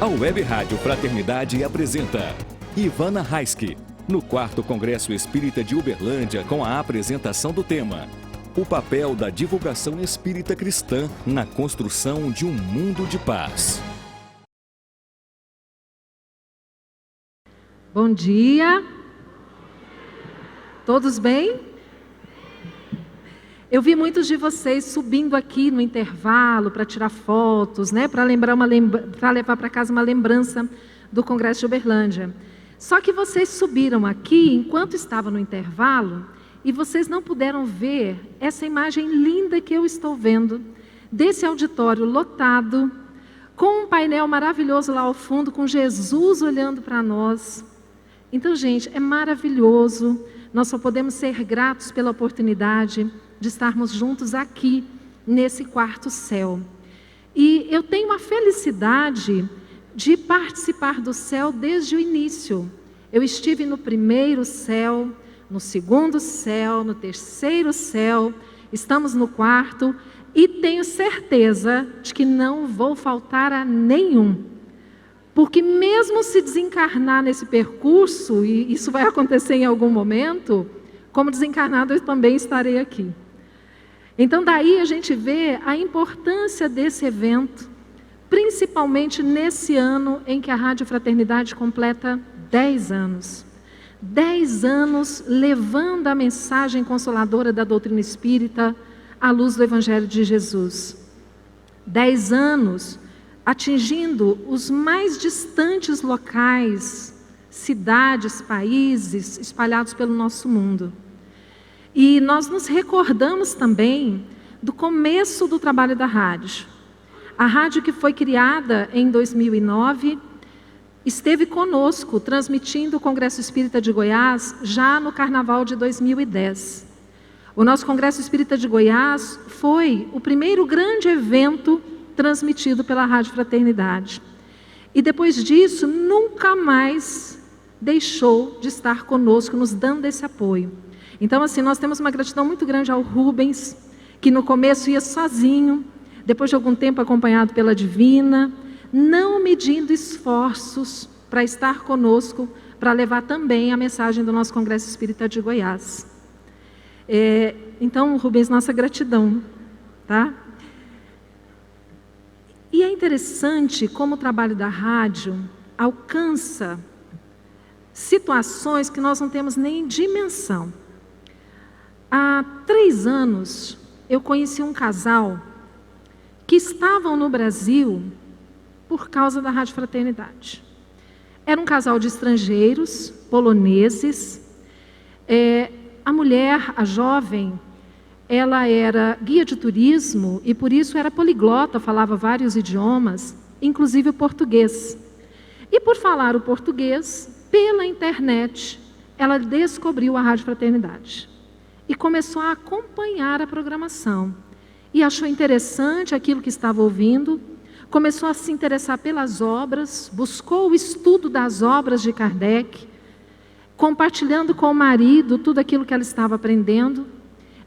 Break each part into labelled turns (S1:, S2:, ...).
S1: A Web Rádio Fraternidade apresenta Ivana Raiski, no 4º Congresso Espírita de Uberlândia, com a apresentação do tema: o papel da divulgação espírita cristã na construção de um mundo de paz.
S2: Bom dia. Todos bem? Eu vi muitos de vocês subindo aqui no intervalo para tirar fotos, para levar para casa uma lembrança do Congresso de Uberlândia. Só que vocês subiram aqui enquanto estava no intervalo e vocês não puderam ver essa imagem linda que eu estou vendo, desse auditório lotado, com um painel maravilhoso lá ao fundo, com Jesus olhando para nós. Então, gente, é maravilhoso. Nós só podemos ser gratos pela oportunidade de estarmos juntos aqui, nesse quarto céu. E eu tenho a felicidade de participar do céu desde o início. Eu estive no primeiro céu, no segundo céu, no terceiro céu, estamos no quarto e tenho certeza de que não vou faltar a nenhum. Porque mesmo se desencarnar nesse percurso, e isso vai acontecer em algum momento, como desencarnado eu também estarei aqui. Então daí a gente vê a importância desse evento, principalmente nesse ano em que a Rádio Fraternidade completa 10 anos. 10 anos levando a mensagem consoladora da doutrina espírita à luz do Evangelho de Jesus. 10 anos atingindo os mais distantes locais, cidades, países espalhados pelo nosso mundo. E nós nos recordamos também do começo do trabalho da rádio. A rádio, que foi criada em 2009, esteve conosco transmitindo o Congresso Espírita de Goiás já no Carnaval de 2010. O nosso Congresso Espírita de Goiás foi o primeiro grande evento transmitido pela Rádio Fraternidade. E depois disso, nunca mais deixou de estar conosco, nos dando esse apoio. Então, assim, nós temos uma gratidão muito grande ao Rubens, que no começo ia sozinho, depois de algum tempo acompanhado pela Divina, não medindo esforços para estar conosco, para levar também a mensagem do nosso Congresso Espírita de Goiás. Então, Rubens, nossa gratidão, tá? E é interessante como o trabalho da rádio alcança situações que nós não temos nem dimensão. Há 3 anos, eu conheci um casal que estavam no Brasil por causa da Rádio Fraternidade. Era um casal de estrangeiros, poloneses. A mulher, a jovem, ela era guia de turismo e por isso era poliglota, falava vários idiomas, inclusive o português. E por falar o português, pela internet, ela descobriu a Rádio Fraternidade e começou a acompanhar a programação. E achou interessante aquilo que estava ouvindo, começou a se interessar pelas obras, buscou o estudo das obras de Kardec, compartilhando com o marido tudo aquilo que ela estava aprendendo.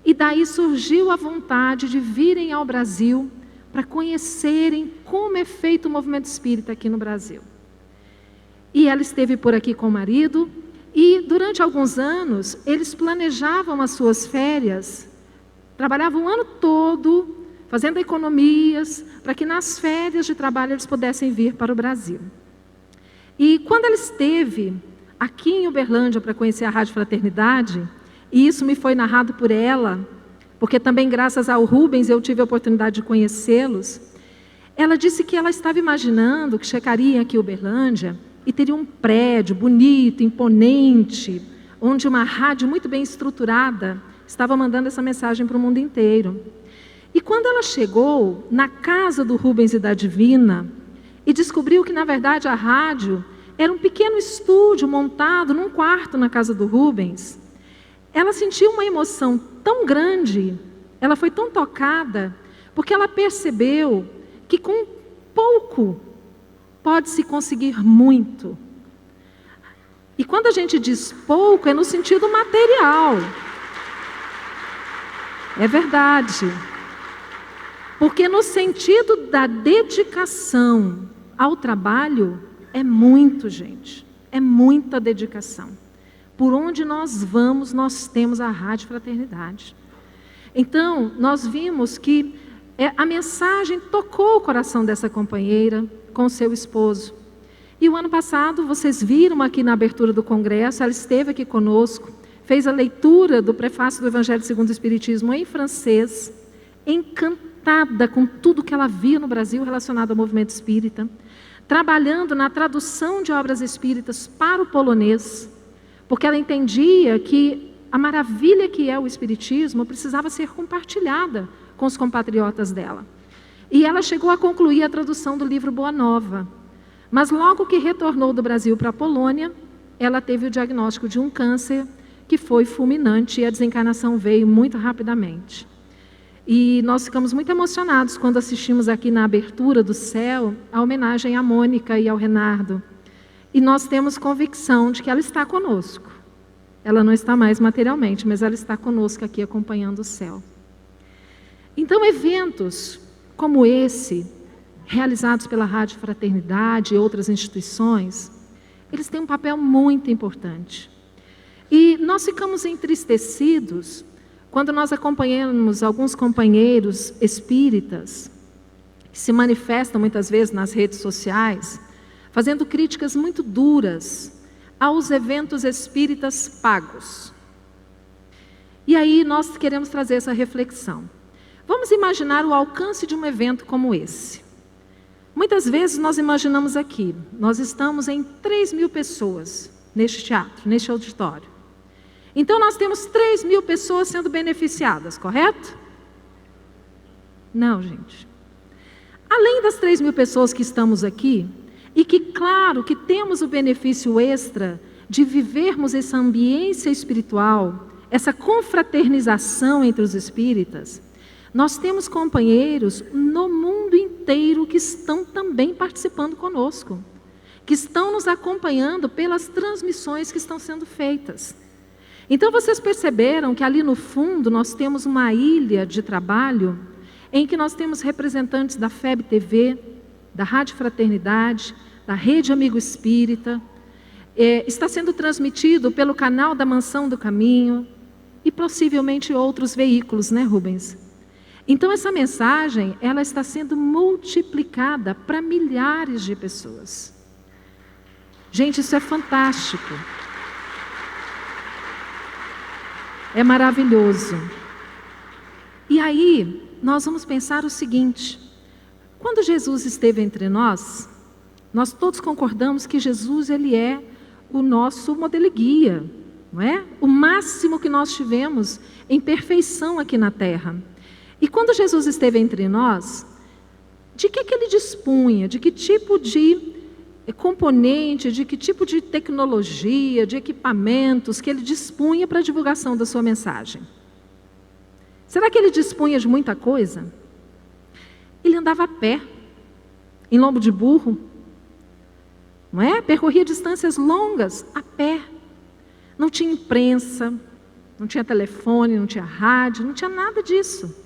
S2: E daí surgiu a vontade de virem ao Brasil para conhecerem como é feito o movimento espírita aqui no Brasil. E ela esteve por aqui com o marido e durante alguns anos eles planejavam as suas férias, trabalhavam o ano todo fazendo economias para que nas férias de trabalho eles pudessem vir para o Brasil. E quando ela esteve aqui em Uberlândia para conhecer a Rádio Fraternidade, e isso me foi narrado por ela, porque também graças ao Rubens eu tive a oportunidade de conhecê-los. Ela disse que ela estava imaginando que chegaria aqui em Uberlândia e teria um prédio bonito, imponente, onde uma rádio muito bem estruturada estava mandando essa mensagem para o mundo inteiro. E quando ela chegou na casa do Rubens e da Divina e descobriu que na verdade a rádio era um pequeno estúdio montado num quarto na casa do Rubens, ela sentiu uma emoção tão grande, ela foi tão tocada, porque ela percebeu que com pouco pode-se conseguir muito. E quando a gente diz pouco, é no sentido material. É verdade. Porque no sentido da dedicação, ao trabalho é muito, gente. É muita dedicação. Por onde nós vamos, nós temos a Rádio Fraternidade. Então, nós vimos que a mensagem tocou o coração dessa companheira com seu esposo. E o ano passado, vocês viram aqui na abertura do congresso, ela esteve aqui conosco, fez a leitura do prefácio do Evangelho segundo o Espiritismo em francês, encantada com tudo que ela via no Brasil relacionado ao movimento espírita, trabalhando na tradução de obras espíritas para o polonês, porque ela entendia que a maravilha que é o Espiritismo precisava ser compartilhada com os compatriotas dela. E ela chegou a concluir a tradução do livro Boa Nova. Mas logo que retornou do Brasil para a Polônia, ela teve o diagnóstico de um câncer que foi fulminante e a desencarnação veio muito rapidamente. E nós ficamos muito emocionados quando assistimos aqui na abertura do céu a homenagem à Mônica e ao Renardo. E nós temos convicção de que ela está conosco. Ela não está mais materialmente, mas ela está conosco aqui acompanhando o céu. Então, eventos como esse, realizados pela Rádio Fraternidade e outras instituições, eles têm um papel muito importante. E nós ficamos entristecidos quando nós acompanhamos alguns companheiros espíritas que se manifestam muitas vezes nas redes sociais, fazendo críticas muito duras aos eventos espíritas pagos. E aí nós queremos trazer essa reflexão. Vamos imaginar o alcance de um evento como esse. Muitas vezes nós imaginamos aqui, nós estamos em 3.000 pessoas neste teatro, neste auditório. Então nós temos 3.000 pessoas sendo beneficiadas, correto? Não, gente. Além das 3.000 pessoas que estamos aqui, e que, claro, que temos o benefício extra de vivermos essa ambiência espiritual, essa confraternização entre os espíritas, nós temos companheiros no mundo inteiro que estão também participando conosco, que estão nos acompanhando pelas transmissões que estão sendo feitas. Então vocês perceberam que ali no fundo nós temos uma ilha de trabalho em que nós temos representantes da FEB TV, da Rádio Fraternidade, da Rede Amigo Espírita, está sendo transmitido pelo canal da Mansão do Caminho e possivelmente outros veículos, né, Rubens? Então essa mensagem, ela está sendo multiplicada para milhares de pessoas. Gente, isso é fantástico. É maravilhoso. E aí, nós vamos pensar o seguinte: quando Jesus esteve entre nós, nós todos concordamos que Jesus, ele é o nosso modelo e guia, não é? O máximo que nós tivemos em perfeição aqui na Terra. E quando Jesus esteve entre nós, de que ele dispunha? De que tipo de componente, de que tipo de tecnologia, de equipamentos que ele dispunha para a divulgação da sua mensagem? Será que ele dispunha de muita coisa? Ele andava a pé, em lombo de burro, não é? Percorria distâncias longas a pé. Não tinha imprensa, não tinha telefone, não tinha rádio, não tinha nada disso.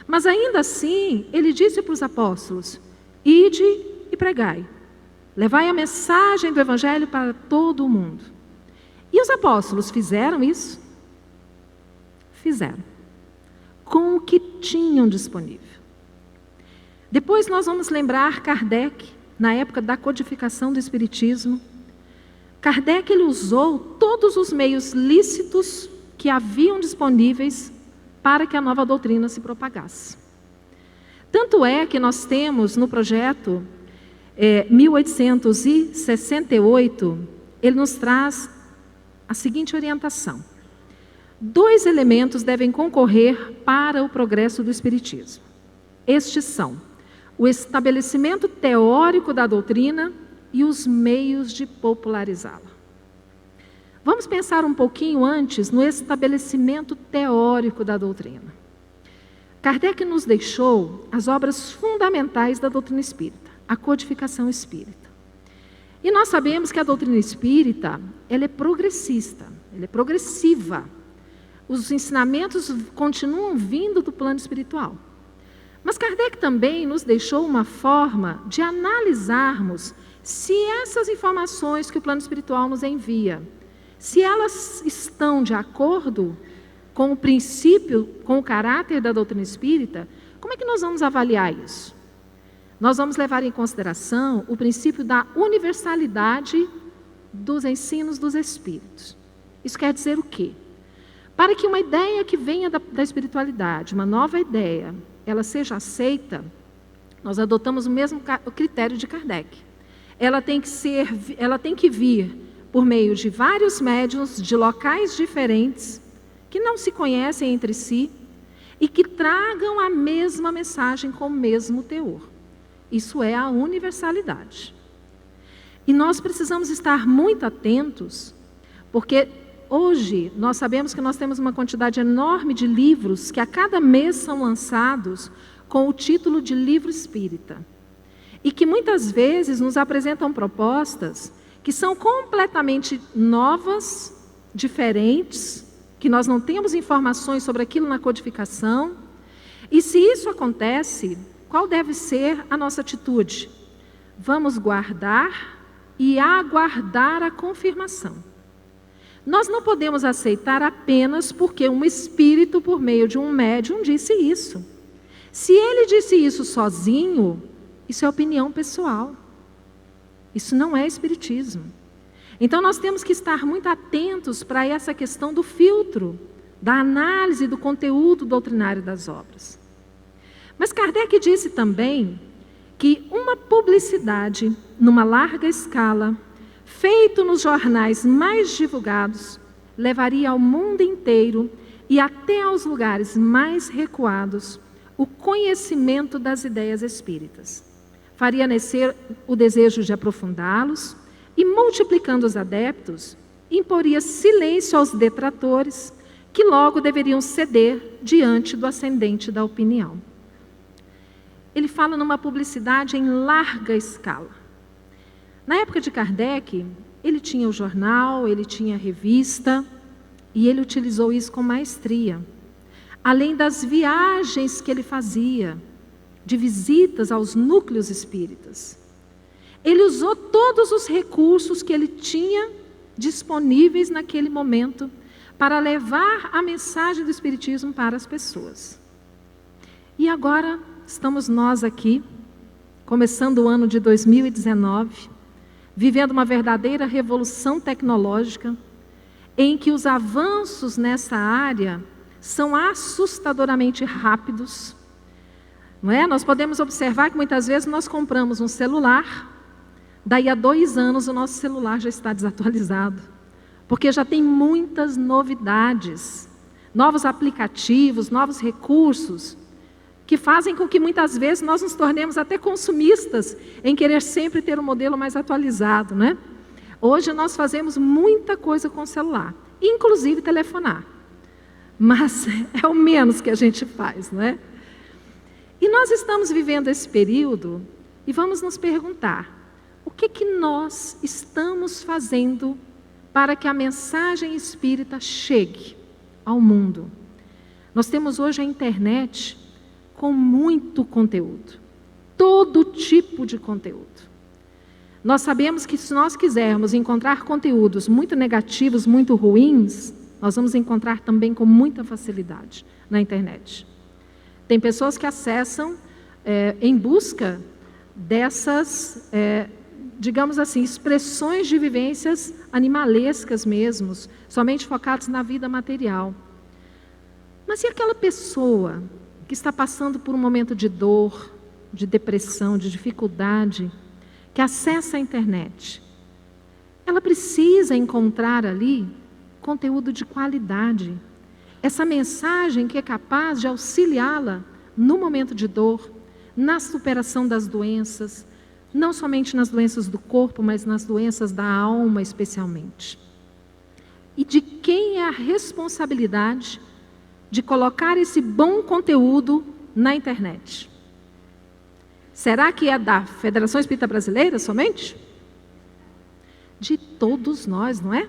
S2: Mas ainda assim, ele disse para os apóstolos: ide e pregai, levai a mensagem do Evangelho para todo o mundo. E os apóstolos fizeram isso? Fizeram, com o que tinham disponível. Depois nós vamos lembrar Kardec, na época da codificação do Espiritismo. Kardec, ele usou todos os meios lícitos que haviam disponíveis para que a nova doutrina se propagasse. Tanto é que nós temos no projeto 1868, ele nos traz a seguinte orientação: 2 elementos devem concorrer para o progresso do Espiritismo. Estes são o estabelecimento teórico da doutrina e os meios de popularizá-la. Vamos pensar um pouquinho antes no estabelecimento teórico da doutrina. Kardec nos deixou as obras fundamentais da doutrina espírita, a codificação espírita. E nós sabemos que a doutrina espírita, ela é progressista, ela é progressiva. Os ensinamentos continuam vindo do plano espiritual. Mas Kardec também nos deixou uma forma de analisarmos se essas informações que o plano espiritual nos envia, se elas estão de acordo com o princípio, com o caráter da doutrina espírita. Como é que nós vamos avaliar isso? Nós vamos levar em consideração o princípio da universalidade dos ensinos dos espíritos. Isso quer dizer o quê? Para que uma ideia que venha da espiritualidade, uma nova ideia, ela seja aceita, nós adotamos o mesmo critério de Kardec. Ela tem que vir por meio de vários médiuns de locais diferentes, que não se conhecem entre si, e que tragam a mesma mensagem com o mesmo teor. Isso é a universalidade. E nós precisamos estar muito atentos, porque hoje nós sabemos que nós temos uma quantidade enorme de livros que a cada mês são lançados com o título de livro espírita. E que muitas vezes nos apresentam propostas que são completamente novas, diferentes, que nós não temos informações sobre aquilo na codificação. E se isso acontece, qual deve ser a nossa atitude? Vamos guardar e aguardar a confirmação. Nós não podemos aceitar apenas porque um espírito, por meio de um médium, disse isso. Se ele disse isso sozinho, isso é opinião pessoal. Isso não é espiritismo. Então nós temos que estar muito atentos para essa questão do filtro, da análise do conteúdo doutrinário das obras. Mas Kardec disse também que uma publicidade numa larga escala, feito nos jornais mais divulgados, levaria ao mundo inteiro e até aos lugares mais recuados o conhecimento das ideias espíritas. Faria nascer o desejo de aprofundá-los e, multiplicando os adeptos, imporia silêncio aos detratores, que logo deveriam ceder diante do ascendente da opinião. Ele fala numa publicidade em larga escala. Na época de Kardec, ele tinha o jornal, ele tinha a revista, e ele utilizou isso com maestria. Além das viagens que ele fazia, de visitas aos núcleos espíritas. Ele usou todos os recursos que ele tinha disponíveis naquele momento para levar a mensagem do espiritismo para as pessoas. E agora estamos nós aqui, começando o ano de 2019, vivendo uma verdadeira revolução tecnológica, em que os avanços nessa área são assustadoramente rápidos. Não é? Nós podemos observar que muitas vezes nós compramos um celular, daí a 2 anos o nosso celular já está desatualizado, porque já tem muitas novidades, novos aplicativos, novos recursos, que fazem com que muitas vezes nós nos tornemos até consumistas em querer sempre ter um modelo mais atualizado, né? Hoje nós fazemos muita coisa com o celular, inclusive telefonar, mas é o menos que a gente faz, não é? E nós estamos vivendo esse período e vamos nos perguntar, o que nós estamos fazendo para que a mensagem espírita chegue ao mundo? Nós temos hoje a internet com muito conteúdo, todo tipo de conteúdo. Nós sabemos que se nós quisermos encontrar conteúdos muito negativos, muito ruins, nós vamos encontrar também com muita facilidade na internet. Tem pessoas que acessam em busca dessas, digamos assim, expressões de vivências animalescas mesmo, somente focadas na vida material. Mas e aquela pessoa que está passando por um momento de dor, de depressão, de dificuldade, que acessa a internet? Ela precisa encontrar ali conteúdo de qualidade. Essa mensagem que é capaz de auxiliá-la no momento de dor, na superação das doenças, não somente nas doenças do corpo, mas nas doenças da alma especialmente. E de quem é a responsabilidade de colocar esse bom conteúdo na internet? Será que é da Federação Espírita Brasileira somente? De todos nós, não é?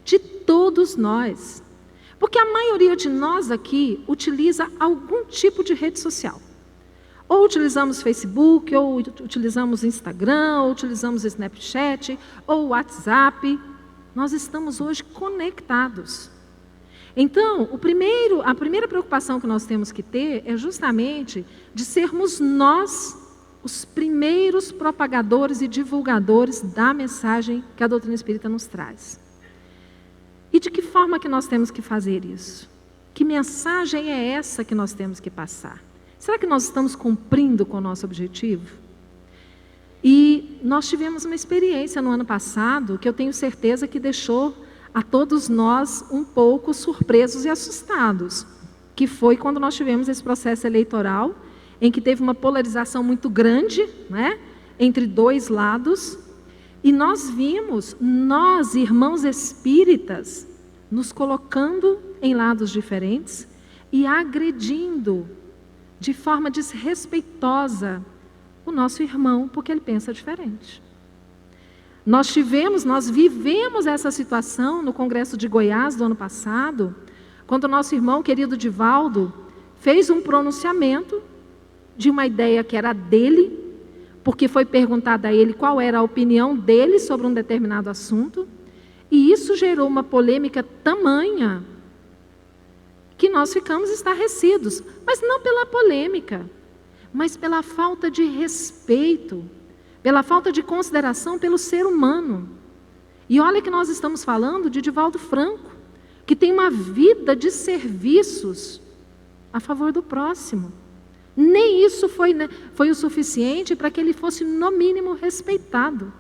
S2: De todos nós. Porque a maioria de nós aqui utiliza algum tipo de rede social. Ou utilizamos Facebook, ou utilizamos Instagram, ou utilizamos Snapchat, ou WhatsApp. Nós estamos hoje conectados. Então, a primeira preocupação que nós temos que ter é justamente de sermos nós os primeiros propagadores e divulgadores da mensagem que a doutrina espírita nos traz. E de que forma que nós temos que fazer isso? Que mensagem é essa que nós temos que passar? Será que nós estamos cumprindo com o nosso objetivo? E nós tivemos uma experiência no ano passado que eu tenho certeza que deixou a todos nós um pouco surpresos e assustados, que foi quando nós tivemos esse processo eleitoral, em que teve uma polarização muito grande, né, entre dois lados, e nós vimos, nós, irmãos espíritas, nos colocando em lados diferentes e agredindo de forma desrespeitosa o nosso irmão, porque ele pensa diferente. Nós vivemos essa situação no Congresso de Goiás do ano passado, quando o nosso irmão querido Divaldo fez um pronunciamento de uma ideia que era dele, porque foi perguntada a ele qual era a opinião dele sobre um determinado assunto, e isso gerou uma polêmica tamanha que nós ficamos estarrecidos, mas não pela polêmica, mas pela falta de respeito, pela falta de consideração pelo ser humano. E olha que nós estamos falando de Divaldo Franco, que tem uma vida de serviços a favor do próximo. Nem isso foi o suficiente para que ele fosse, no mínimo, respeitado.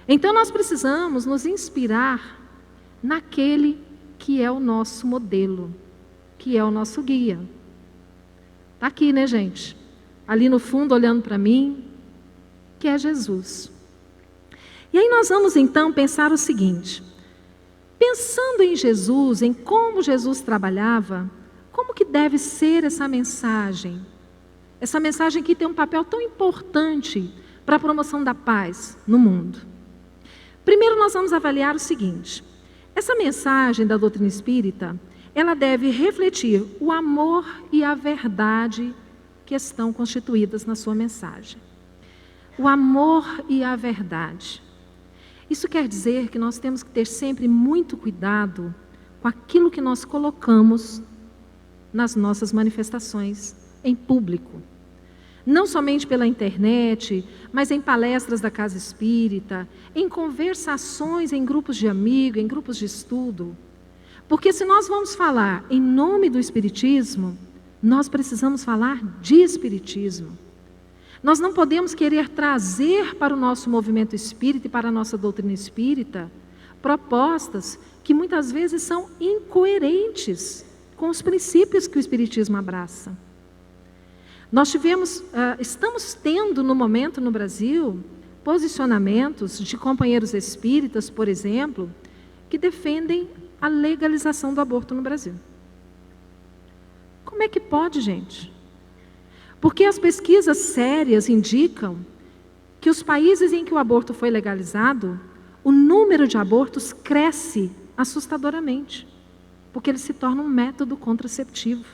S2: Então, nós precisamos nos inspirar naquele que é o nosso modelo, que é o nosso guia. Está aqui, né, gente? Ali no fundo, olhando para mim, que é Jesus. E aí nós vamos, então, pensar o seguinte. Pensando em Jesus, em como Jesus trabalhava, como que deve ser essa mensagem? Essa mensagem que tem um papel tão importante para a promoção da paz no mundo. Primeiro nós vamos avaliar o seguinte. Essa mensagem da doutrina espírita, ela deve refletir o amor e a verdade que estão constituídas na sua mensagem. O amor e a verdade. Isso quer dizer que nós temos que ter sempre muito cuidado com aquilo que nós colocamos nas nossas manifestações em público. Não somente pela internet, mas em palestras da Casa Espírita, em conversações em grupos de amigos, em grupos de estudo. Porque se nós vamos falar em nome do Espiritismo, nós precisamos falar de Espiritismo. Nós não podemos querer trazer para o nosso movimento espírita e para a nossa doutrina espírita propostas que muitas vezes são incoerentes com os princípios que o Espiritismo abraça. Estamos tendo no momento no Brasil posicionamentos de companheiros espíritas, por exemplo, que defendem a legalização do aborto no Brasil. Como é que pode, gente? Porque as pesquisas sérias indicam que os países em que o aborto foi legalizado, o número de abortos cresce assustadoramente, porque ele se torna um método contraceptivo.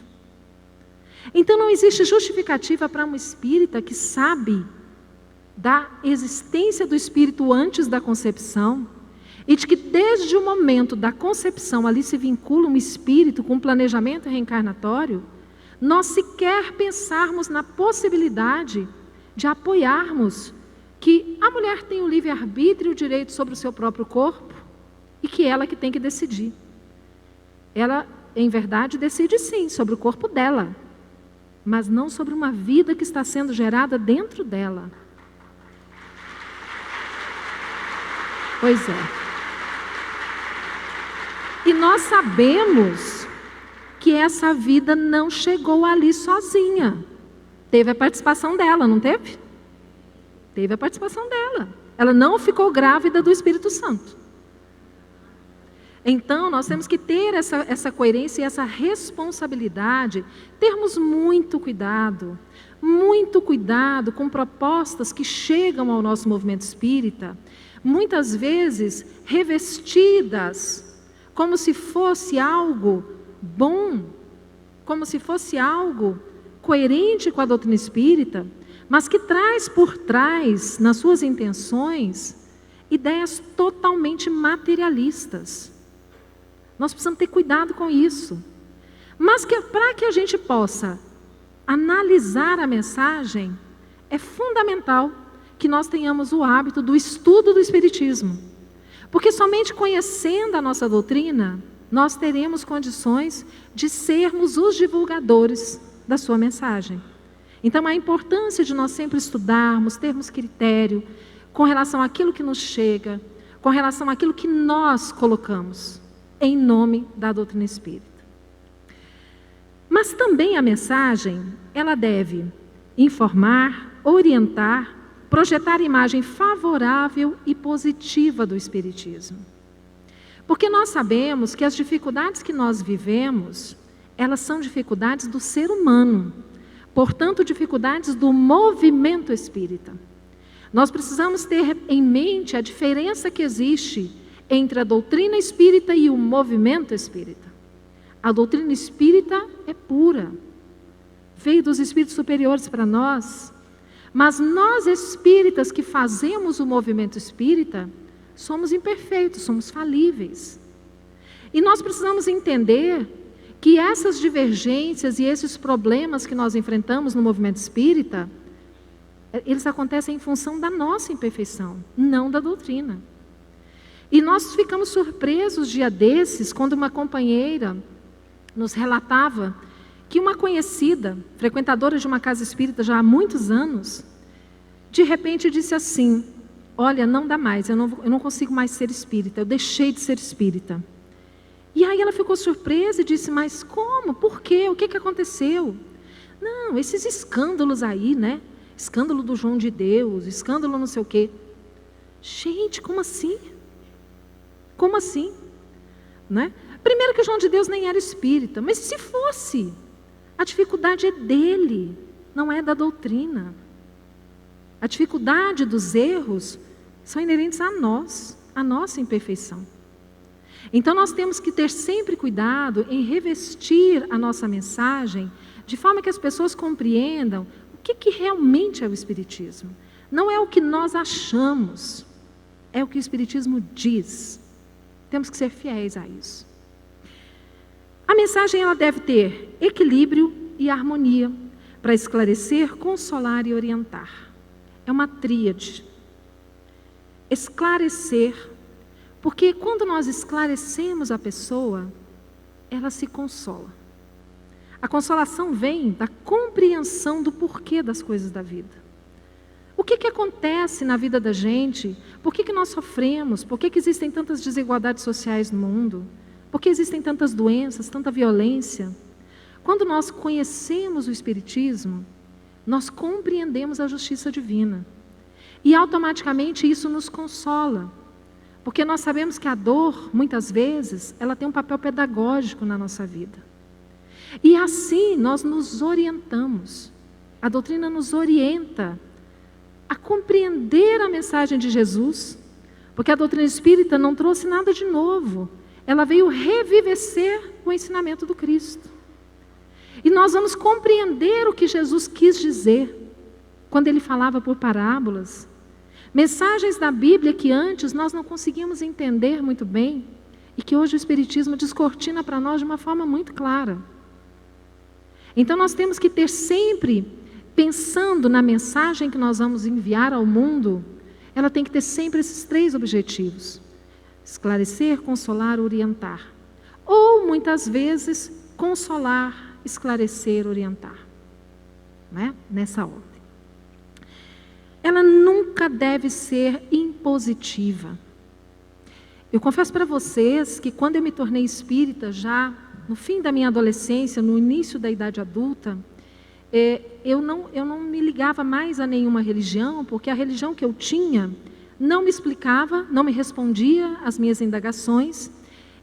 S2: Então não existe justificativa para um espírita que sabe da existência do espírito antes da concepção e de que desde o momento da concepção ali se vincula um espírito com um planejamento reencarnatório, nós sequer pensarmos na possibilidade de apoiarmos que a mulher tem o livre-arbítrio e o direito sobre o seu próprio corpo e que ela que tem que decidir. Ela, em verdade, decide sim sobre o corpo dela, mas não sobre uma vida que está sendo gerada dentro dela. Pois é. E nós sabemos que essa vida não chegou ali sozinha. Teve a participação dela, não teve? Teve a participação dela. Ela não ficou grávida do Espírito Santo. Então, nós temos que ter essa coerência e essa responsabilidade, termos muito cuidado com propostas que chegam ao nosso movimento espírita, muitas vezes revestidas como se fosse algo bom, como se fosse algo coerente com a doutrina espírita, mas que traz por trás, nas suas intenções, ideias totalmente materialistas. Nós precisamos ter cuidado com isso. Mas para que a gente possa analisar a mensagem, é fundamental que nós tenhamos o hábito do estudo do Espiritismo. Porque somente conhecendo a nossa doutrina, nós teremos condições de sermos os divulgadores da sua mensagem. Então, a importância de nós sempre estudarmos, termos critério com relação àquilo que nos chega, com relação àquilo que nós colocamos em nome da doutrina espírita. Mas também a mensagem, ela deve informar, orientar, projetar a imagem favorável e positiva do Espiritismo. Porque nós sabemos que as dificuldades que nós vivemos, elas são dificuldades do ser humano, portanto, dificuldades do movimento espírita. Nós precisamos ter em mente a diferença que existe entre a doutrina espírita e o movimento espírita. A doutrina espírita é pura, veio dos espíritos superiores para nós, mas nós espíritas que fazemos o movimento espírita, somos imperfeitos, somos falíveis. E nós precisamos entender que essas divergências e esses problemas que nós enfrentamos no movimento espírita, eles acontecem em função da nossa imperfeição, não da doutrina. E nós ficamos surpresos dia desses, quando uma companheira nos relatava que uma conhecida, frequentadora de uma casa espírita já há muitos anos, de repente disse assim: olha, não dá mais, eu não consigo mais ser espírita, eu deixei de ser espírita. E aí ela ficou surpresa e disse: mas como? Por quê? O que aconteceu? Não, esses escândalos aí, né? Escândalo do João de Deus, escândalo não sei o quê. Gente, como assim? Como assim? Né? Primeiro que o João de Deus nem era espírita, mas se fosse, a dificuldade é dele, não é da doutrina. A dificuldade dos erros são inerentes a nós, a nossa imperfeição. Então nós temos que ter sempre cuidado em revestir a nossa mensagem de forma que as pessoas compreendam o que realmente é o Espiritismo. Não é o que nós achamos, é o que o Espiritismo diz. Temos que ser fiéis a isso. A mensagem ela deve ter equilíbrio e harmonia para esclarecer, consolar e orientar. É uma tríade. Esclarecer, porque quando nós esclarecemos a pessoa, ela se consola. A consolação vem da compreensão do porquê das coisas da vida. O que acontece na vida da gente? Por que nós sofremos? Por que existem tantas desigualdades sociais no mundo? Por que existem tantas doenças, tanta violência? Quando nós conhecemos o Espiritismo, nós compreendemos a justiça divina. E automaticamente isso nos consola. Porque nós sabemos que a dor, muitas vezes, ela tem um papel pedagógico na nossa vida. E assim nós nos orientamos. A doutrina nos orienta a compreender a mensagem de Jesus, porque a doutrina espírita não trouxe nada de novo. Ela veio revivecer o ensinamento do Cristo. E nós vamos compreender o que Jesus quis dizer quando ele falava por parábolas. Mensagens da Bíblia que antes nós não conseguíamos entender muito bem e que hoje o Espiritismo descortina para nós de uma forma muito clara. Então nós temos que ter sempre, pensando na mensagem que nós vamos enviar ao mundo, ela tem que ter sempre esses 3 objetivos: esclarecer, consolar, orientar. Ou muitas vezes consolar, esclarecer, orientar, né? Nessa ordem. Ela nunca deve ser impositiva. Eu confesso para vocês que quando eu me tornei espírita, já no fim da minha adolescência, no início da idade adulta, eu não me ligava mais a nenhuma religião, porque a religião que eu tinha não me explicava, não me respondia às minhas indagações,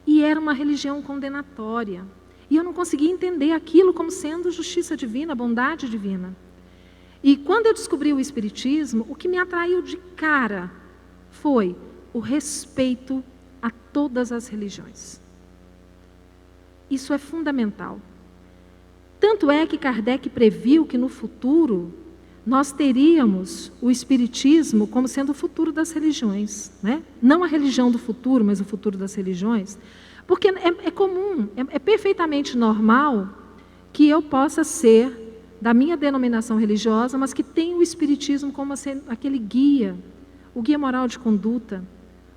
S2: e era uma religião condenatória. E eu não conseguia entender aquilo como sendo justiça divina, bondade divina. E quando eu descobri o Espiritismo, o que me atraiu de cara foi o respeito a todas as religiões. Isso é fundamental. Tanto é que Kardec previu que no futuro nós teríamos o Espiritismo como sendo o futuro das religiões, né? Não a religião do futuro, mas o futuro das religiões, porque é comum, é perfeitamente normal que eu possa ser da minha denominação religiosa, mas que tenha o Espiritismo como aquele guia, o guia moral de conduta,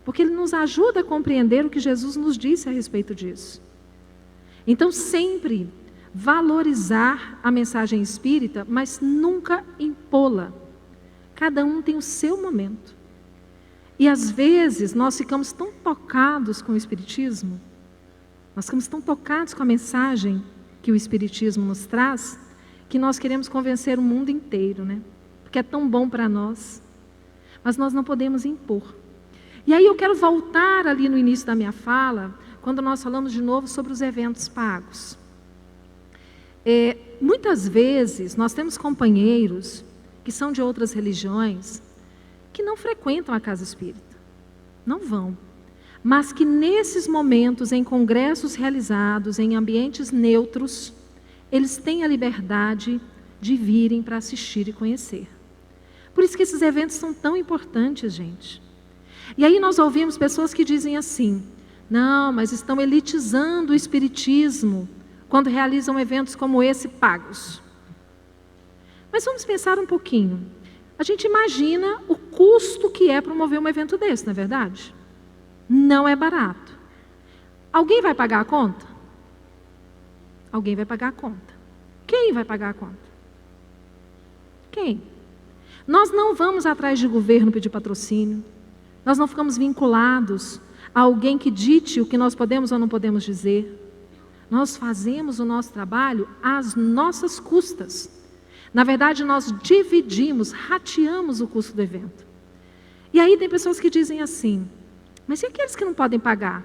S2: porque ele nos ajuda a compreender o que Jesus nos disse a respeito disso. Então, sempre valorizar a mensagem espírita, mas nunca impô-la. Cada um tem o seu momento. E às vezes nós ficamos tão tocados com o Espiritismo, nós ficamos tão tocados com a mensagem que o Espiritismo nos traz, que nós queremos convencer o mundo inteiro, né? Porque é tão bom para nós. Mas nós não podemos impor. E aí eu quero voltar ali no início da minha fala, quando nós falamos de novo sobre os eventos pagos. Muitas vezes nós temos companheiros que são de outras religiões que não frequentam a casa espírita, não vão, mas que nesses momentos, em congressos realizados, em ambientes neutros, eles têm a liberdade de virem para assistir e conhecer. Por isso que esses eventos são tão importantes, gente. E aí nós ouvimos pessoas que dizem assim: não, mas estão elitizando o espiritismo quando realizam eventos como esse pagos. Mas vamos pensar um pouquinho. A gente imagina o custo que é promover um evento desse, não é verdade? Não é barato. Alguém vai pagar a conta? Alguém vai pagar a conta. Quem vai pagar a conta? Quem? Nós não vamos atrás de governo pedir patrocínio. Nós não ficamos vinculados a alguém que dite o que nós podemos ou não podemos dizer. Nós fazemos o nosso trabalho às nossas custas. Na verdade, nós dividimos, rateamos o custo do evento. E aí tem pessoas que dizem assim: mas e aqueles que não podem pagar?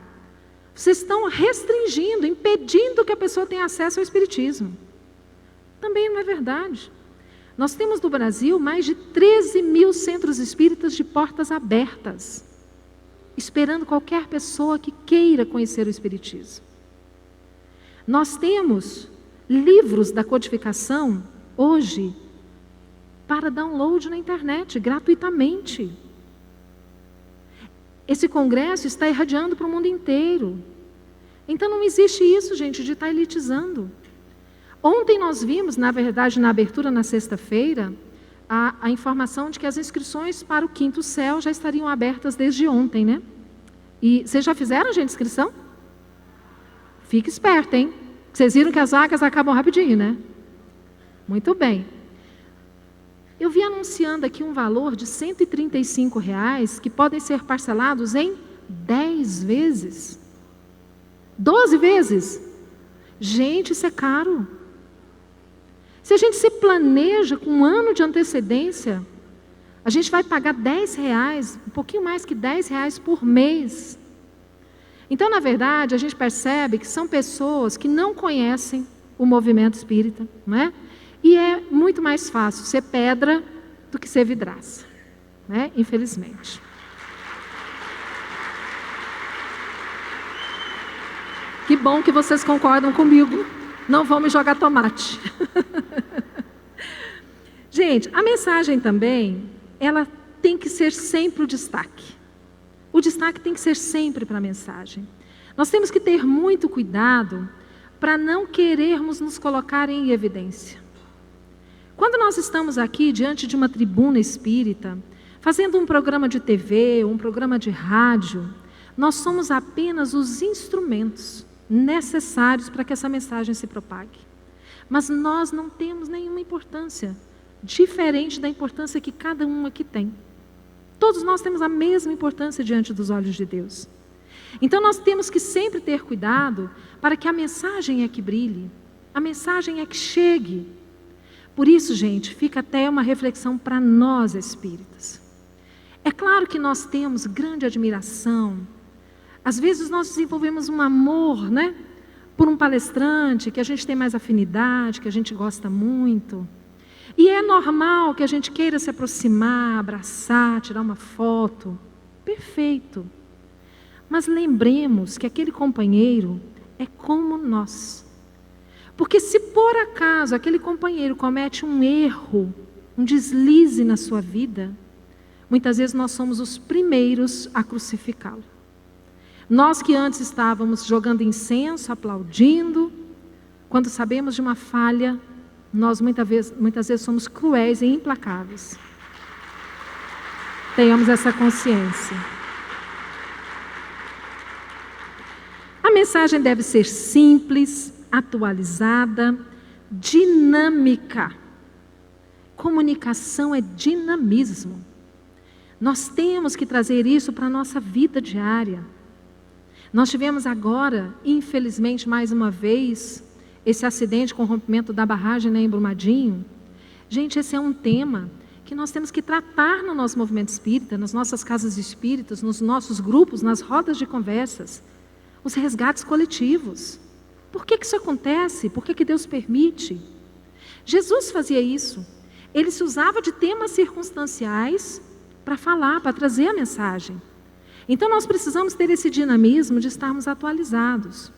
S2: Vocês estão restringindo, impedindo que a pessoa tenha acesso ao espiritismo. Também não é verdade. Nós temos no Brasil mais de 13 mil centros espíritas de portas abertas, esperando qualquer pessoa que queira conhecer o espiritismo. Nós temos livros da codificação, hoje, para download na internet, gratuitamente. Esse congresso está irradiando para o mundo inteiro. Então não existe isso, gente, de estar elitizando. Ontem nós vimos, na verdade, na abertura, na sexta-feira, a informação de que as inscrições para o Quinto Céu já estariam abertas desde ontem, né? E vocês já fizeram, gente, inscrição? Fique esperto, hein? Vocês viram que as vagas acabam rapidinho, né? Muito bem. Eu vi anunciando aqui um valor de R$ 135 que podem ser parcelados em 10 vezes. 12 vezes. Gente, isso é caro. Se a gente se planeja com um ano de antecedência, a gente vai pagar R$10, um pouquinho mais que R$10 por mês. Então, na verdade, a gente percebe que são pessoas que não conhecem o movimento espírita, não é? E é muito mais fácil ser pedra do que ser vidraça, né? Infelizmente. Que bom que vocês concordam comigo. Não vão me jogar tomate. Gente, a mensagem também, ela tem que ser sempre o destaque. O destaque tem que ser sempre para a mensagem. Nós temos que ter muito cuidado para não querermos nos colocar em evidência. Quando nós estamos aqui diante de uma tribuna espírita, fazendo um programa de TV, um programa de rádio, nós somos apenas os instrumentos necessários para que essa mensagem se propague. Mas nós não temos nenhuma importância, diferente da importância que cada um aqui tem. Todos nós temos a mesma importância diante dos olhos de Deus. Então nós temos que sempre ter cuidado para que a mensagem é que brilhe, a mensagem é que chegue. Por isso, gente, fica até uma reflexão para nós espíritas. É claro que nós temos grande admiração. Às vezes nós desenvolvemos um amor, né, por um palestrante que a gente tem mais afinidade, que a gente gosta muito. E é normal que a gente queira se aproximar, abraçar, tirar uma foto. Perfeito. Mas lembremos que aquele companheiro é como nós. Porque se por acaso aquele companheiro comete um erro, um deslize na sua vida, muitas vezes nós somos os primeiros a crucificá-lo. Nós que antes estávamos jogando incenso, aplaudindo, quando sabemos de uma falha, nós muitas vezes somos cruéis e implacáveis. Tenhamos essa consciência. A mensagem deve ser simples, atualizada, dinâmica. Comunicação é dinamismo. Nós temos que trazer isso para a nossa vida diária. Nós tivemos agora, infelizmente, mais uma vez, esse acidente com o rompimento da barragem em Brumadinho. Gente, esse é um tema que nós temos que tratar no nosso movimento espírita, nas nossas casas espíritas, nos nossos grupos, nas rodas de conversas. Os resgates coletivos. Por que isso acontece? Por que Deus permite? Jesus fazia isso. Ele se usava de temas circunstanciais para falar, para trazer a mensagem. Então nós precisamos ter esse dinamismo de estarmos atualizados.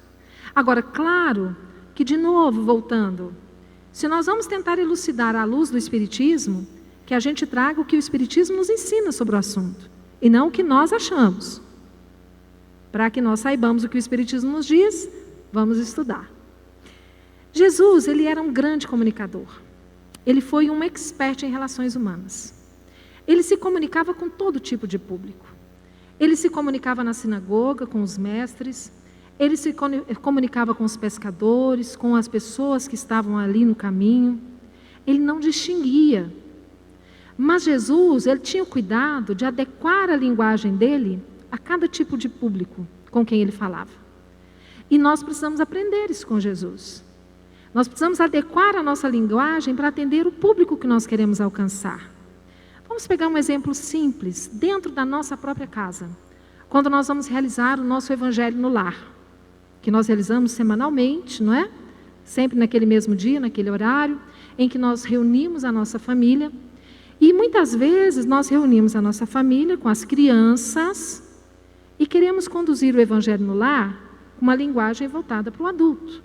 S2: Agora, claro que, de novo, voltando, se nós vamos tentar elucidar à luz do Espiritismo, que a gente traga o que o Espiritismo nos ensina sobre o assunto, e não o que nós achamos. Para que nós saibamos o que o Espiritismo nos diz, vamos estudar. Jesus, ele era um grande comunicador. Ele foi um expert em relações humanas. Ele se comunicava com todo tipo de público. Ele se comunicava na sinagoga, com os mestres. Ele se comunicava com os pescadores, com as pessoas que estavam ali no caminho. Ele não distinguia. Mas Jesus, ele tinha o cuidado de adequar a linguagem dele a cada tipo de público com quem ele falava. E nós precisamos aprender isso com Jesus. Nós precisamos adequar a nossa linguagem para atender o público que nós queremos alcançar. Vamos pegar um exemplo simples, dentro da nossa própria casa. Quando nós vamos realizar o nosso Evangelho no Lar, que nós realizamos semanalmente, não é? Sempre naquele mesmo dia, naquele horário, em que nós reunimos a nossa família. E muitas vezes nós reunimos a nossa família com as crianças e queremos conduzir o Evangelho no Lar com uma linguagem voltada para o adulto.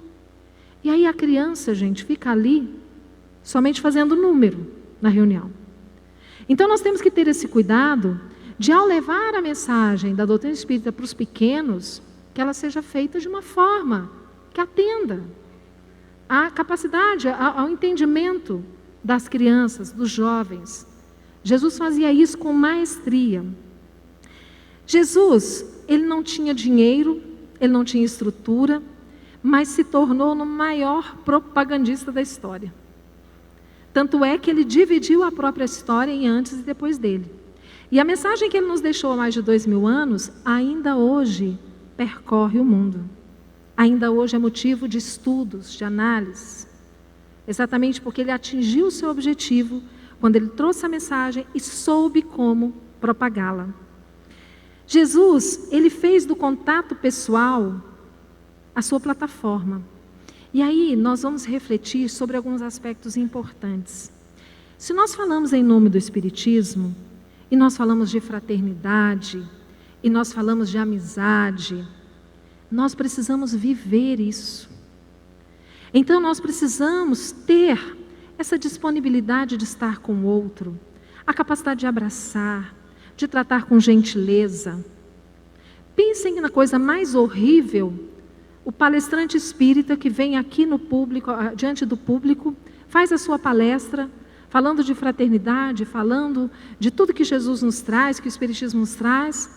S2: E aí a criança, gente, fica ali somente fazendo número na reunião. Então nós temos que ter esse cuidado de, ao levar a mensagem da doutrina espírita para os pequenos, que ela seja feita de uma forma que atenda à capacidade, ao entendimento das crianças, dos jovens. Jesus fazia isso com maestria. Jesus, ele não tinha dinheiro, ele não tinha estrutura, mas se tornou o maior propagandista da história. Tanto é que ele dividiu a própria história em antes e depois dele. E a mensagem que ele nos deixou há mais de 2000 anos, ainda hoje percorre o mundo. Ainda hoje é motivo de estudos, de análise. Exatamente porque ele atingiu o seu objetivo quando ele trouxe a mensagem e soube como propagá-la. Jesus, ele fez do contato pessoal a sua plataforma. E aí nós vamos refletir sobre alguns aspectos importantes. Se nós falamos em nome do Espiritismo, e nós falamos de fraternidade, e nós falamos de amizade, nós precisamos viver isso. Então nós precisamos ter essa disponibilidade de estar com o outro, a capacidade de abraçar, de tratar com gentileza. Pensem na coisa mais horrível, o palestrante espírita que vem aqui no público, diante do público, faz a sua palestra, falando de fraternidade, falando de tudo que Jesus nos traz, que o Espiritismo nos traz,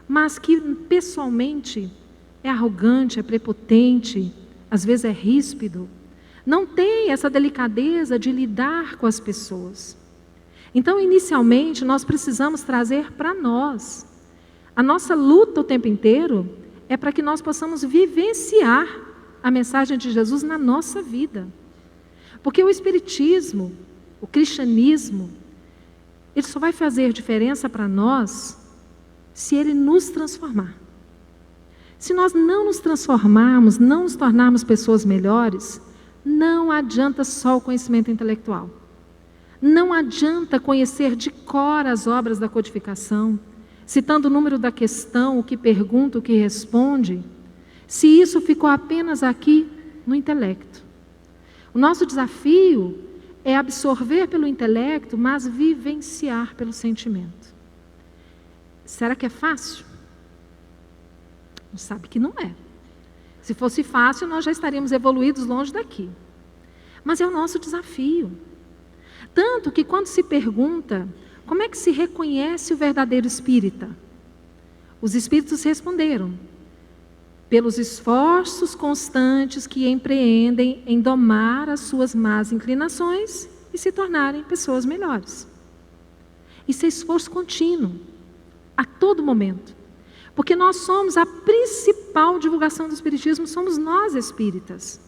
S2: mas que pessoalmente é arrogante, é prepotente, às vezes é ríspido, não tem essa delicadeza de lidar com as pessoas. Então, inicialmente, nós precisamos trazer para nós. A nossa luta o tempo inteiro é para que nós possamos vivenciar a mensagem de Jesus na nossa vida. Porque o Espiritismo, o cristianismo, ele só vai fazer diferença para nós se ele nos transformar. Se nós não nos transformarmos, não nos tornarmos pessoas melhores, não adianta só o conhecimento intelectual. Não adianta conhecer de cor as obras da codificação, citando o número da questão, o que pergunta, o que responde, se isso ficou apenas aqui no intelecto. O nosso desafio é absorver pelo intelecto, mas vivenciar pelo sentimento. Será que é fácil? Sabe que não é. Se fosse fácil, nós já estaríamos evoluídos longe daqui. Mas é o nosso desafio. Tanto que quando se pergunta como é que se reconhece o verdadeiro espírita, os espíritos responderam: pelos esforços constantes que empreendem em domar as suas más inclinações e se tornarem pessoas melhores. Isso é esforço contínuo, a todo momento. Porque nós somos a principal divulgação do Espiritismo, somos nós espíritas.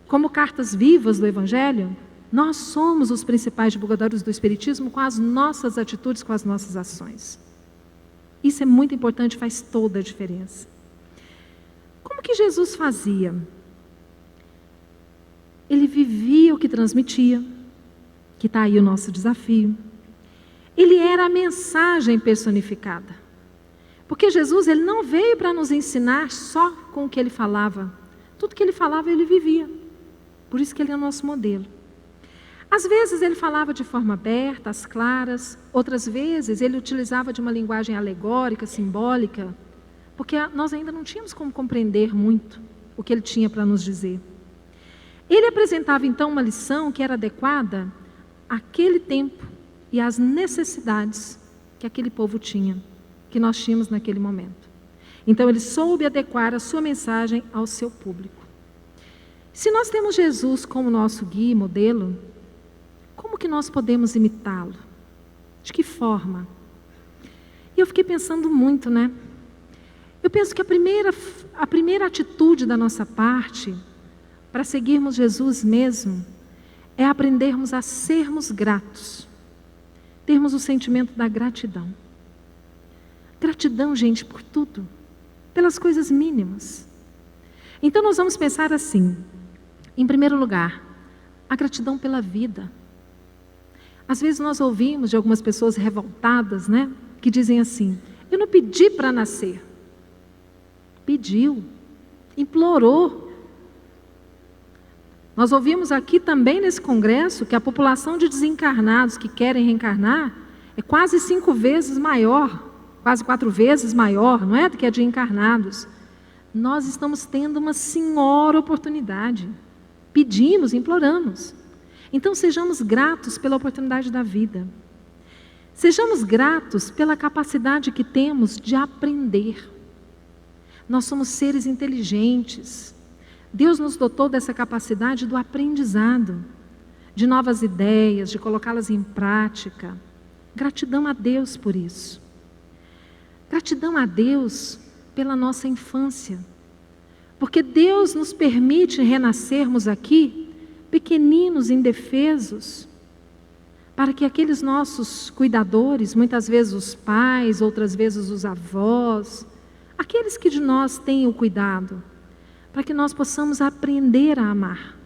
S2: Como cartas vivas do Evangelho, nós somos os principais divulgadores do Espiritismo com as nossas atitudes, com as nossas ações. Isso é muito importante, faz toda a diferença. Como que Jesus fazia? Ele vivia o que transmitia, que está aí o nosso desafio. Ele era a mensagem personificada. Porque Jesus, ele não veio para nos ensinar só com o que ele falava. Tudo que ele falava, ele vivia. Por isso que ele é o nosso modelo. Às vezes ele falava de forma aberta, às claras. Outras vezes ele utilizava de uma linguagem alegórica, simbólica. Porque nós ainda não tínhamos como compreender muito o que ele tinha para nos dizer. Ele apresentava então uma lição que era adequada àquele tempo e às necessidades que aquele povo tinha, que nós tínhamos naquele momento. Então ele soube adequar a sua mensagem ao seu público. Se nós temos Jesus como nosso guia e modelo, como que nós podemos imitá-lo? De que forma? E eu fiquei pensando muito, né? Eu penso que a primeira atitude da nossa parte, para seguirmos Jesus mesmo, é aprendermos a sermos gratos. Termos o sentimento da gratidão. Gratidão, gente, por tudo. Pelas coisas mínimas. Então nós vamos pensar assim. Em primeiro lugar, a gratidão pela vida. Às vezes nós ouvimos de algumas pessoas revoltadas, né? Que dizem assim: eu não pedi para nascer. Pediu. Implorou. Nós ouvimos aqui também nesse congresso que a população de desencarnados que querem reencarnar é quase 5 vezes maior, quase 4 vezes maior, não é? Do que a de encarnados. Nós estamos tendo uma senhora oportunidade. Pedimos, imploramos. Então sejamos gratos pela oportunidade da vida. Sejamos gratos pela capacidade que temos de aprender. Nós somos seres inteligentes. Deus nos dotou dessa capacidade do aprendizado, de novas ideias, de colocá-las em prática. Gratidão a Deus por isso. Gratidão a Deus pela nossa infância. Porque Deus nos permite renascermos aqui, pequeninos, indefesos, para que aqueles nossos cuidadores, muitas vezes os pais, outras vezes os avós, aqueles que de nós têm o cuidado, para que nós possamos aprender a amar.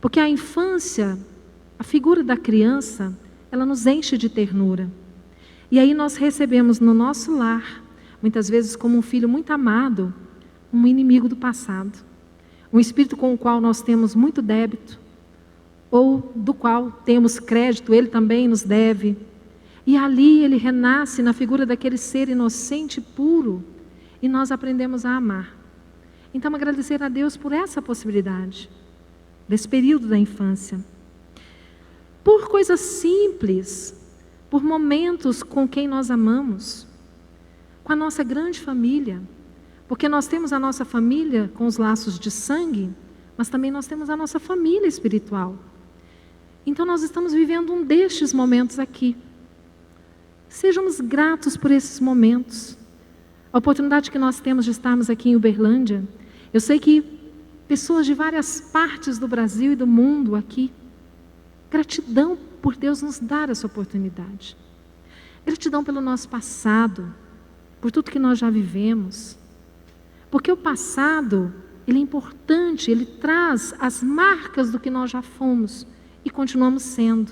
S2: Porque a infância, a figura da criança, ela nos enche de ternura. E aí nós recebemos no nosso lar, muitas vezes como um filho muito amado, um inimigo do passado. Um espírito com o qual nós temos muito débito, ou do qual temos crédito, ele também nos deve. E ali ele renasce na figura daquele ser inocente e puro, e nós aprendemos a amar. Então, agradecer a Deus por essa possibilidade, desse período da infância. Por coisas simples, por momentos com quem nós amamos, com a nossa grande família, porque nós temos a nossa família com os laços de sangue, mas também nós temos a nossa família espiritual. Então nós estamos vivendo um destes momentos aqui. Sejamos gratos por esses momentos. A oportunidade que nós temos de estarmos aqui em Uberlândia. Eu sei que pessoas de várias partes do Brasil e do mundo aqui. Gratidão por Deus nos dar essa oportunidade. Gratidão pelo nosso passado, por tudo que nós já vivemos. Porque o passado, ele é importante, ele traz as marcas do que nós já fomos e continuamos sendo.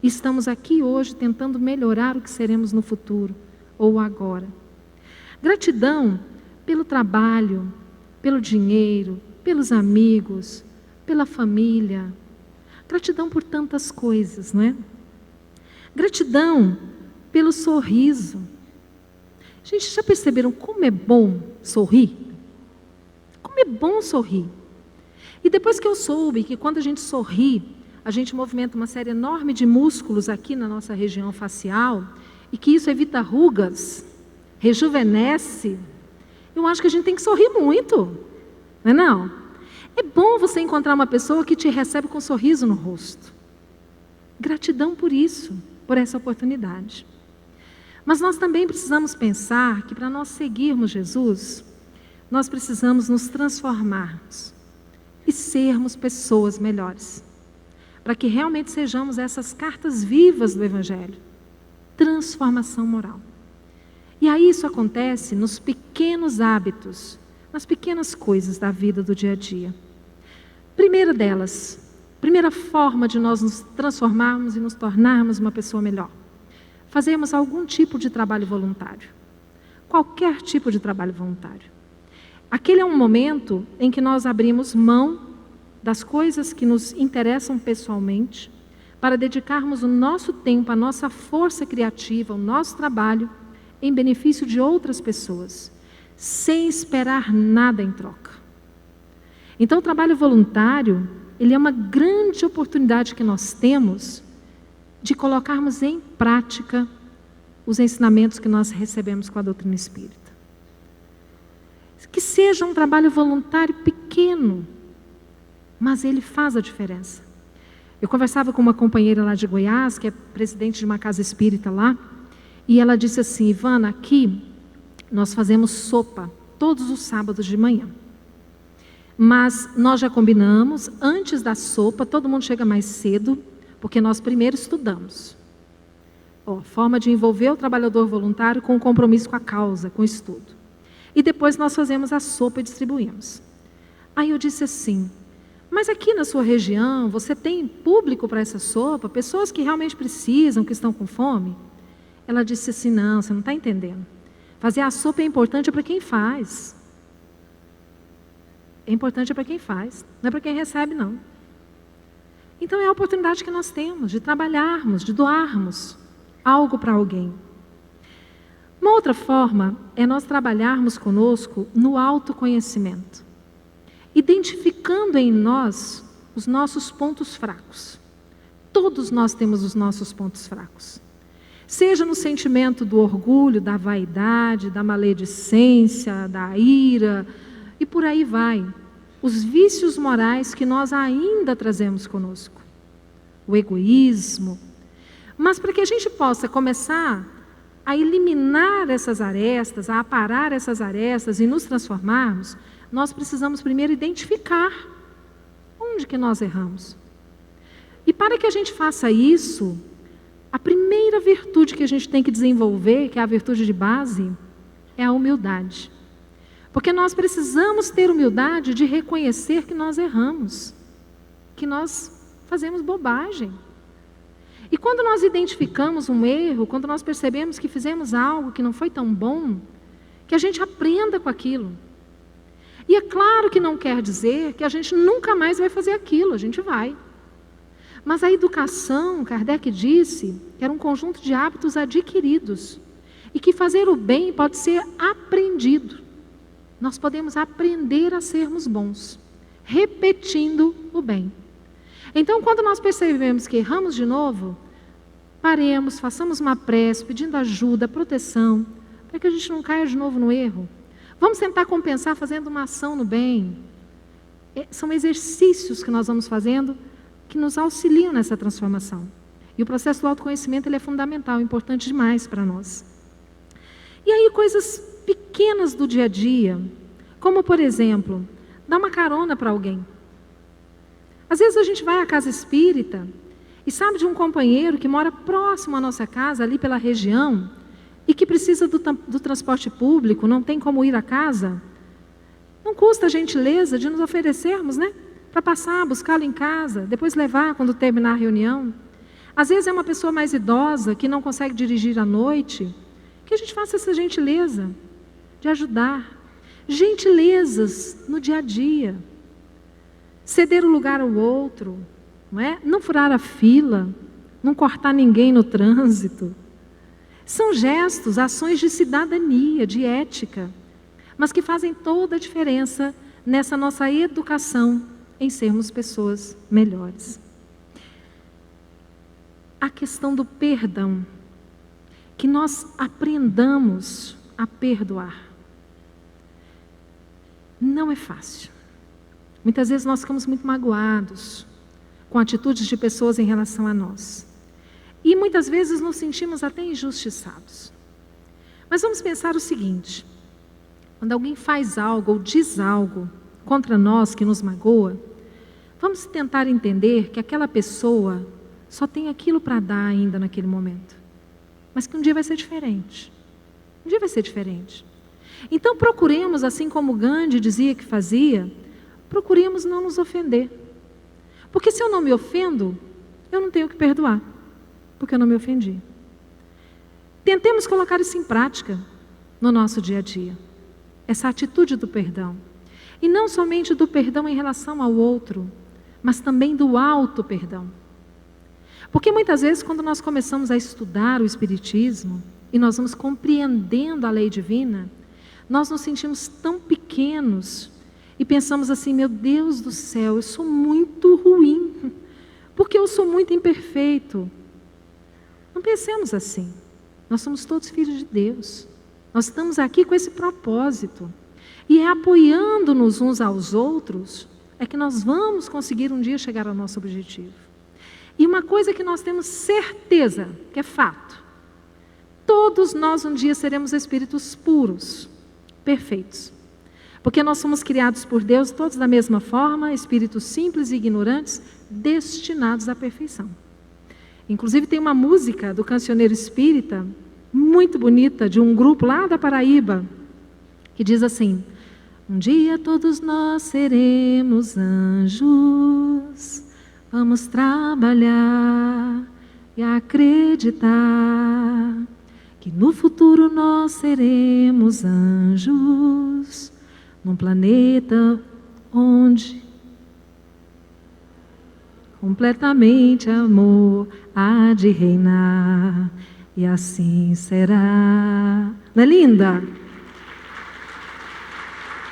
S2: E estamos aqui hoje tentando melhorar o que seremos no futuro ou agora. Gratidão pelo trabalho, pelo dinheiro, pelos amigos, pela família, gratidão por tantas coisas, não é? Gratidão pelo sorriso. Gente, já perceberam como é bom sorrir? Como é bom sorrir? E depois que eu soube que quando a gente sorri, a gente movimenta uma série enorme de músculos aqui na nossa região facial, e que isso evita rugas, rejuvenesce, eu acho que a gente tem que sorrir muito, não é não? É bom você encontrar uma pessoa que te recebe com um sorriso no rosto. Gratidão por isso, por essa oportunidade. Mas nós também precisamos pensar que para nós seguirmos Jesus, nós precisamos nos transformarmos e sermos pessoas melhores, para que realmente sejamos essas cartas vivas do Evangelho. Transformação moral. E aí isso acontece nos pequenos hábitos, nas pequenas coisas da vida do dia a dia. Primeira delas, primeira forma de nós nos transformarmos e nos tornarmos uma pessoa melhor. Fazermos algum tipo de trabalho voluntário. Qualquer tipo de trabalho voluntário. Aquele é um momento em que nós abrimos mão das coisas que nos interessam pessoalmente, para dedicarmos o nosso tempo, a nossa força criativa, o nosso trabalho, em benefício de outras pessoas, sem esperar nada em troca. Então, o trabalho voluntário, ele é uma grande oportunidade que nós temos de colocarmos em prática os ensinamentos que nós recebemos com a doutrina espírita. Que seja um trabalho voluntário pequeno, mas ele faz a diferença. Eu conversava com uma companheira lá de Goiás, que é presidente de uma casa espírita lá, e ela disse assim: Ivana, aqui nós fazemos sopa todos os sábados de manhã. Mas nós já combinamos, antes da sopa, todo mundo chega mais cedo, porque nós primeiro estudamos. Forma de envolver o trabalhador voluntário com compromisso com a causa, com o estudo. E depois nós fazemos a sopa e distribuímos. Aí eu disse assim: mas aqui na sua região, você tem público para essa sopa? Pessoas que realmente precisam, que estão com fome? Ela disse assim: não, você não está entendendo. Fazer a sopa é importante para quem faz. É importante para quem faz, não é para quem recebe, não. Então é a oportunidade que nós temos de trabalharmos, de doarmos algo para alguém. Uma outra forma é nós trabalharmos conosco no autoconhecimento, identificando em nós os nossos pontos fracos. Todos nós temos os nossos pontos fracos. Seja no sentimento do orgulho, da vaidade, da maledicência, da ira, e por aí vai. Os vícios morais que nós ainda trazemos conosco. O egoísmo. Mas para que a gente possa começar a eliminar essas arestas, a aparar essas arestas e nos transformarmos, nós precisamos primeiro identificar onde que nós erramos. E para que a gente faça isso, a primeira virtude que a gente tem que desenvolver, que é a virtude de base, é a humildade. Porque nós precisamos ter humildade de reconhecer que nós erramos, que nós fazemos bobagem. E quando nós identificamos um erro, quando nós percebemos que fizemos algo que não foi tão bom, que a gente aprenda com aquilo. E é claro que não quer dizer que a gente nunca mais vai fazer aquilo, a gente vai. Mas a educação, Kardec disse, que era um conjunto de hábitos adquiridos. E que fazer o bem pode ser aprendido. Nós podemos aprender a sermos bons, repetindo o bem. Então, quando nós percebemos que erramos de novo, paremos, façamos uma prece, pedindo ajuda, proteção, para que a gente não caia de novo no erro. Vamos tentar compensar fazendo uma ação no bem. São exercícios que nós vamos fazendo que nos auxiliam nessa transformação. E o processo do autoconhecimento ele é fundamental, importante demais para nós. E aí coisas pequenas do dia a dia, como por exemplo, dar uma carona para alguém. Às vezes a gente vai à casa espírita e sabe de um companheiro que mora próximo à nossa casa, ali pela região, e que precisa do transporte público, não tem como ir à casa. Não custa a gentileza de nos oferecermos, né? Para passar, buscá-lo em casa, depois levar quando terminar a reunião. Às vezes é uma pessoa mais idosa que não consegue dirigir à noite, que a gente faça essa gentileza de ajudar. Gentilezas no dia a dia. ceder o lugar ao outro, não é? Não furar a fila, não cortar ninguém no trânsito. São gestos, ações de cidadania, de ética, mas que fazem toda a diferença nessa nossa educação em sermos pessoas melhores. A questão do perdão, que nós aprendamos a perdoar. Não é fácil. Muitas vezes nós ficamos muito magoados com atitudes de pessoas em relação a nós. E muitas vezes nos sentimos até injustiçados. Mas vamos pensar o seguinte: quando alguém faz algo ou diz algo contra nós que nos magoa, vamos tentar entender que aquela pessoa só tem aquilo para dar ainda naquele momento. Mas que um dia vai ser diferente. Um dia vai ser diferente. Então procuremos, assim como Gandhi dizia que fazia, procuremos não nos ofender. Porque se eu não me ofendo, eu não tenho que perdoar, porque eu não me ofendi. Tentemos colocar isso em prática no nosso dia a dia. Essa atitude do perdão. E não somente do perdão em relação ao outro, mas também do auto-perdão. Porque muitas vezes quando nós começamos a estudar o Espiritismo e nós vamos compreendendo a lei divina, nós nos sentimos tão pequenos e pensamos assim: meu Deus do céu, eu sou muito ruim, porque eu sou muito imperfeito. Não pensemos assim. Nós somos todos filhos de Deus. Nós estamos aqui com esse propósito. E é apoiando-nos uns aos outros é que nós vamos conseguir um dia chegar ao nosso objetivo. E uma coisa que nós temos certeza, que é fato: todos nós um dia seremos espíritos puros, perfeitos. Porque nós somos criados por Deus todos da mesma forma, espíritos simples e ignorantes, destinados à perfeição. Inclusive tem uma música do cancioneiro espírita, muito bonita, de um grupo lá da Paraíba, que diz assim: um dia todos nós seremos anjos, vamos trabalhar e acreditar que no futuro nós seremos anjos, num planeta onde completamente amor há de reinar, e assim será. Não é linda?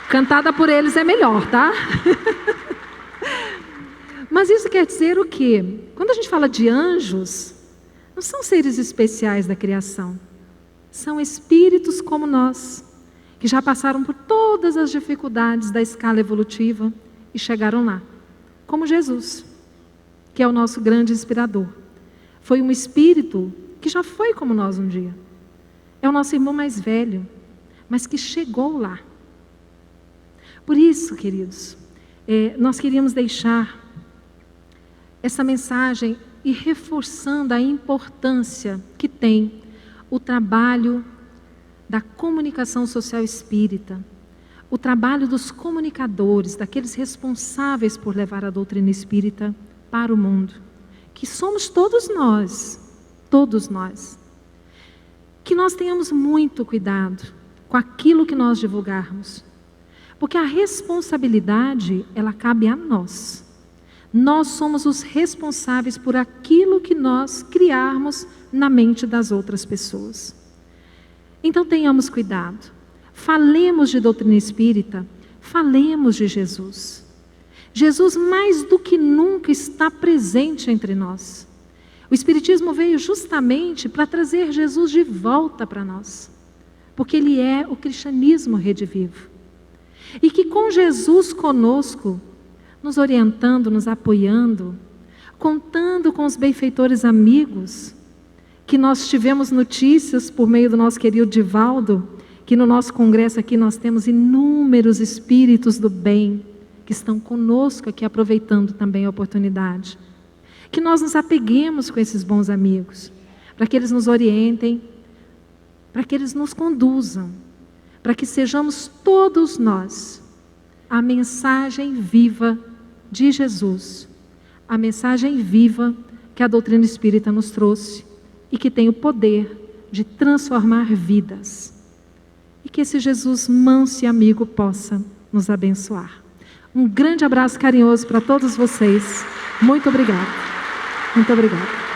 S2: Cantada por eles é melhor, tá? Mas isso quer dizer o quê? Quando a gente fala de anjos, não são seres especiais da criação. São espíritos como nós, que já passaram por todas as dificuldades da escala evolutiva e chegaram lá. Como Jesus, que é o nosso grande inspirador. Foi um espírito que já foi como nós um dia. É o nosso irmão mais velho, mas que chegou lá. Por isso, queridos, nós queríamos deixar essa mensagem e reforçando a importância que tem o trabalho da comunicação social espírita, o trabalho dos comunicadores, daqueles responsáveis por levar a doutrina espírita para o mundo, que somos todos nós, que nós tenhamos muito cuidado com aquilo que nós divulgarmos, porque a responsabilidade, ela cabe a nós. Nós somos os responsáveis por aquilo que nós criarmos na mente das outras pessoas. Então tenhamos cuidado. Falemos de doutrina espírita, falemos de Jesus. Jesus mais do que nunca está presente entre nós. O Espiritismo veio justamente para trazer Jesus de volta para nós, porque Ele é o cristianismo redivivo. E que com Jesus conosco, nos orientando, nos apoiando, contando com os benfeitores amigos, que nós tivemos notícias por meio do nosso querido Divaldo, que no nosso congresso aqui nós temos inúmeros espíritos do bem, que estão conosco aqui aproveitando também a oportunidade. Que nós nos apeguemos com esses bons amigos, para que eles nos orientem, para que eles nos conduzam, para que sejamos todos nós a mensagem viva de Jesus, a mensagem viva que a doutrina espírita nos trouxe e que tem o poder de transformar vidas. E que esse Jesus manso e amigo possa nos abençoar. Um grande abraço carinhoso para todos vocês. Muito obrigada. Muito obrigada.